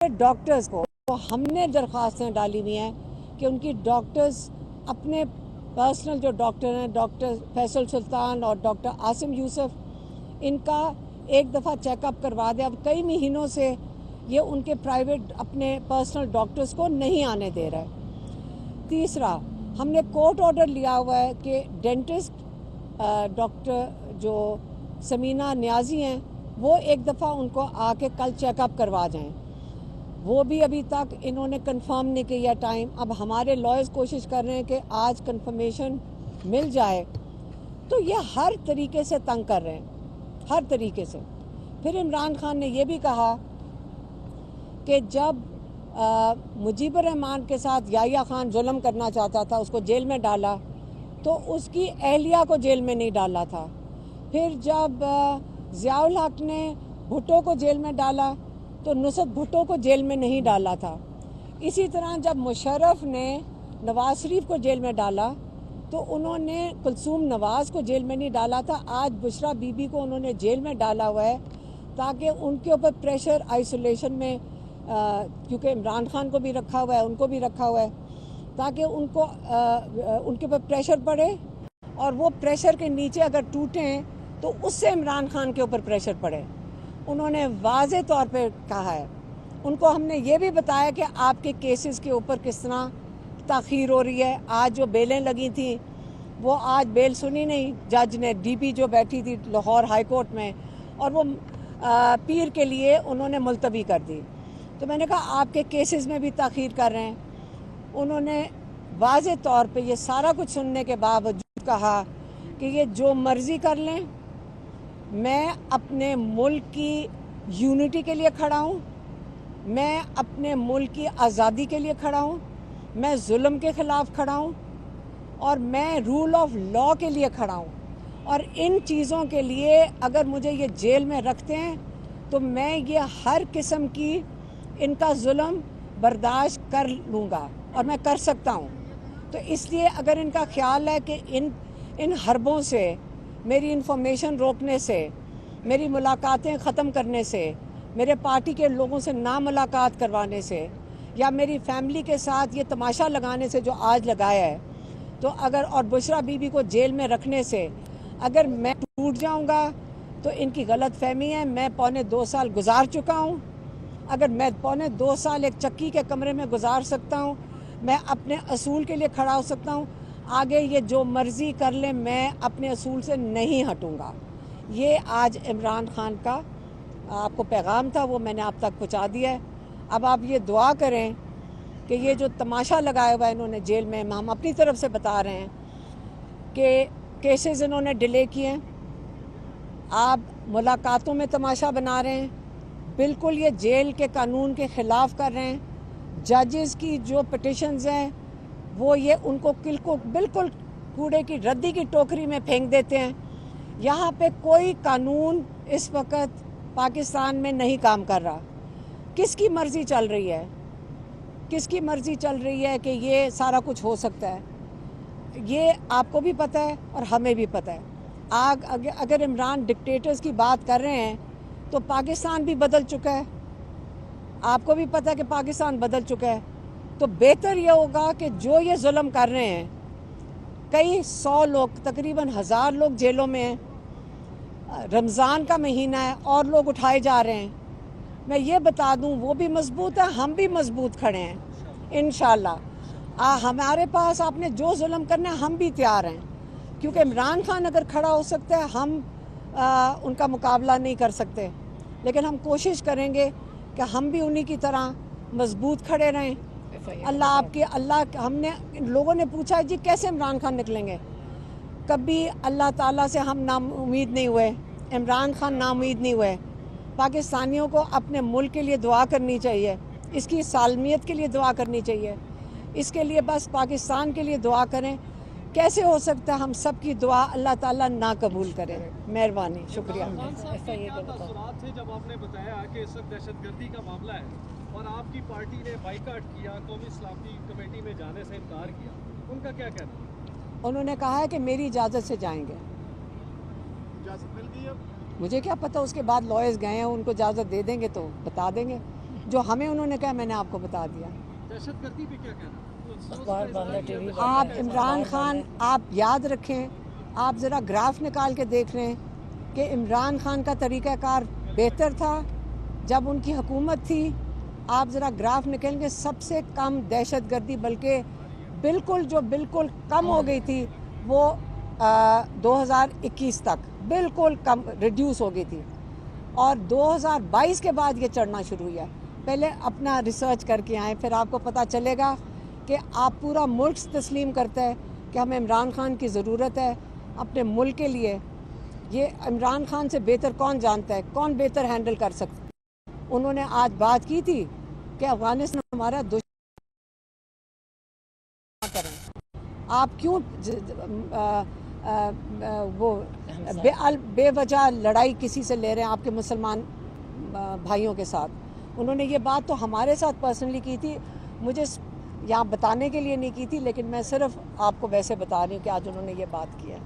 Doctors کو ہم نے درخواستیں ڈالی ہوئی ہیں کہ ان کی ڈاکٹرز اپنے پرسنل جو ڈاکٹر ہیں ڈاکٹر فیصل سلطان اور ڈاکٹر عاصم یوسف ان کا ایک دفعہ چیک اپ کروا دے. اب کئی مہینوں سے یہ ان کے پرائیویٹ اپنے پرسنل ڈاکٹرز کو نہیں آنے دے رہا ہے. تیسرا ہم نے کورٹ آرڈر لیا ہوا ہے کہ ڈینٹسٹ ڈاکٹر جو سمینہ نیازی ہیں وہ ایک دفعہ ان کو آ کے کل چیک اپ کروا جائیں. وہ بھی ابھی تک انہوں نے کنفرم نہیں کیا ٹائم. اب ہمارے لائرز کوشش کر رہے ہیں کہ آج کنفرمیشن مل جائے. تو یہ ہر طریقے سے تنگ کر رہے ہیں، ہر طریقے سے. پھر عمران خان نے یہ بھی کہا کہ جب مجیب الرحمان کے ساتھ یحییٰ خان ظلم کرنا چاہتا تھا اس کو جیل میں ڈالا تو اس کی اہلیہ کو جیل میں نہیں ڈالا تھا. پھر جب ضیاء الحق نے بھٹو کو جیل میں ڈالا تو نصرت بھٹو کو جیل میں نہیں ڈالا تھا. اسی طرح جب مشرف نے نواز شریف کو جیل میں ڈالا تو انہوں نے کلثوم نواز کو جیل میں نہیں ڈالا تھا. آج بشرا بی بی کو انہوں نے جیل میں ڈالا ہوا ہے تاکہ ان کے اوپر پریشر آئسولیشن میں کیونکہ عمران خان کو بھی رکھا ہوا ہے ان کو بھی رکھا ہوا ہے تاکہ ان کے اوپر پریشر پڑے اور وہ پریشر کے نیچے اگر ٹوٹیں تو اس سے عمران خان کے اوپر پریشر پڑے. انہوں نے واضح طور پہ کہا ہے. ان کو ہم نے یہ بھی بتایا کہ آپ کے کیسز کے اوپر کس طرح تاخیر ہو رہی ہے. آج جو بیلیں لگی تھیں وہ آج بیل سنی نہیں جج نے. ڈی پی جو بیٹھی تھی لاہور ہائی کورٹ میں اور وہ پیر کے لیے انہوں نے ملتوی کر دی. تو میں نے کہا آپ کے کیسز میں بھی تاخیر کر رہے ہیں. انہوں نے واضح طور پہ یہ سارا کچھ سننے کے باوجود کہا کہ یہ جو مرضی کر لیں میں اپنے ملک کی یونٹی کے لیے کھڑا ہوں، میں اپنے ملک کی آزادی کے لیے کھڑا ہوں، میں ظلم کے خلاف کھڑا ہوں اور میں رول آف لاء کے لیے کھڑا ہوں. اور ان چیزوں کے لیے اگر مجھے یہ جیل میں رکھتے ہیں تو میں یہ ہر قسم کی ان کا ظلم برداشت کر لوں گا اور میں کر سکتا ہوں. تو اس لیے اگر ان کا خیال ہے کہ ان حربوں سے، میری انفارمیشن روکنے سے، میری ملاقاتیں ختم کرنے سے، میرے پارٹی کے لوگوں سے نہ ملاقات کروانے سے یا میری فیملی کے ساتھ یہ تماشا لگانے سے جو آج لگایا ہے تو اگر اور بشرا بی بی کو جیل میں رکھنے سے اگر میں ٹوٹ جاؤں گا تو ان کی غلط فہمی ہے. میں 2.25 سال گزار چکا ہوں. اگر میں 2.25 سال ایک چکی کے کمرے میں گزار سکتا ہوں، میں اپنے اصول کے لیے کھڑا ہو سکتا ہوں. آگے یہ جو مرضی کر لیں میں اپنے اصول سے نہیں ہٹوں گا. یہ آج عمران خان کا آپ کو پیغام تھا، وہ میں نے آپ تک پہنچا دیا ہے. اب آپ یہ دعا کریں کہ یہ جو تماشا لگایا ہوا ہے انہوں نے جیل میں، ہم اپنی طرف سے بتا رہے ہیں کہ کیسز انہوں نے ڈیلے کیے ہیں. آپ ملاقاتوں میں تماشا بنا رہے ہیں. بالکل یہ جیل کے قانون کے خلاف کر رہے ہیں. ججز کی جو پٹیشنز ہیں وہ یہ ان کو بالکل کوڑے کی ردی کی ٹوکری میں پھینک دیتے ہیں. یہاں پہ کوئی قانون اس وقت پاکستان میں نہیں کام کر رہا. کس کی مرضی چل رہی ہے؟ کس کی مرضی چل رہی ہے کہ یہ سارا کچھ ہو سکتا ہے؟ یہ آپ کو بھی پتہ ہے اور ہمیں بھی پتہ ہے. اگر عمران ڈکٹیٹرز کی بات کر رہے ہیں تو پاکستان بھی بدل چکا ہے. آپ کو بھی پتہ ہے کہ پاکستان بدل چکا ہے. تو بہتر یہ ہوگا کہ جو یہ ظلم کر رہے ہیں، کئی 100 لوگ، تقریباً 1000 لوگ جیلوں میں ہیں، رمضان کا مہینہ ہے اور لوگ اٹھائے جا رہے ہیں. میں یہ بتا دوں وہ بھی مضبوط ہے، ہم بھی مضبوط کھڑے ہیں انشاءاللہ. ہمارے پاس آپ نے جو ظلم کرنا ہے ہم بھی تیار ہیں، کیونکہ عمران خان اگر کھڑا ہو سکتا ہے ہم ان کا مقابلہ نہیں کر سکتے. لیکن ہم کوشش کریں گے کہ ہم بھی انہی کی طرح مضبوط کھڑے رہیں. اللہ ہم نے لوگوں نے پوچھا جی کیسے عمران خان نکلیں گے. کبھی اللہ تعالیٰ سے ہم ناامید نہیں ہوئے، عمران خان ناامید نہیں ہوئے. پاکستانیوں کو اپنے ملک کے لیے دعا کرنی چاہیے، اس کی سالمیت کے لیے دعا کرنی چاہیے. اس کے لیے بس پاکستان کے لیے دعا کریں. کیسے ہو سکتا ہے ہم سب کی دعا اللہ تعالیٰ نہ قبول کرے. مہربانی، شکریہ. جب آپ نے بتایا کہ اس وقت دہشت گردی کا معاملہ ہے اور آپ کی پارٹی نے بائیکاٹ کیا، قومی اسلامی کمیٹی میں جانے سے انکار کیا، ان کا کیا کہنا؟ انہوں نے کہا ہے کہ میری اجازت سے جائیں گے. اجازت مل گئی؟ اب مجھے کیا پتہ، اس کے بعد لائرز گئے ہیں، ان کو اجازت دے دیں گے تو بتا دیں گے. جو ہمیں انہوں نے کہا میں نے آپ کو بتا دیا. دہشت گردی پہ کیا کہنا؟ آپ عمران خان آپ یاد رکھیں, آپ ذرا گراف نکال کے دیکھ رہے ہیں کہ عمران خان کا طریقہ کار بہتر تھا جب ان کی حکومت تھی. آپ ذرا گراف نکلیں گے, سب سے کم دہشت گردی بلکہ بالکل کم ہو گئی تھی وہ 2021 تک بالکل کم ریڈیوس ہو گئی تھی, اور 2022 کے بعد یہ چڑھنا شروع ہوا. پہلے اپنا ریسرچ کر کے آئیں, پھر آپ کو پتہ چلے گا کہ آپ پورا ملک تسلیم کرتا ہے کہ ہمیں عمران خان کی ضرورت ہے اپنے ملک کے لیے. یہ عمران خان سے بہتر کون جانتا ہے, کون بہتر ہینڈل کر سکتا ہے. انہوں نے آج بات کی تھی کہ افغانستان ہمارا دشمن کریں. آپ کیوں وہ بے وجہ لڑائی کسی سے لے رہے ہیں آپ کے مسلمان بھائیوں کے ساتھ. انہوں نے یہ بات تو ہمارے ساتھ پرسنلی کی تھی, مجھے یہاں بتانے کے لیے نہیں کی تھی, لیکن میں صرف آپ کو ویسے بتا رہی ہوں کہ آج انہوں نے یہ بات کی ہے.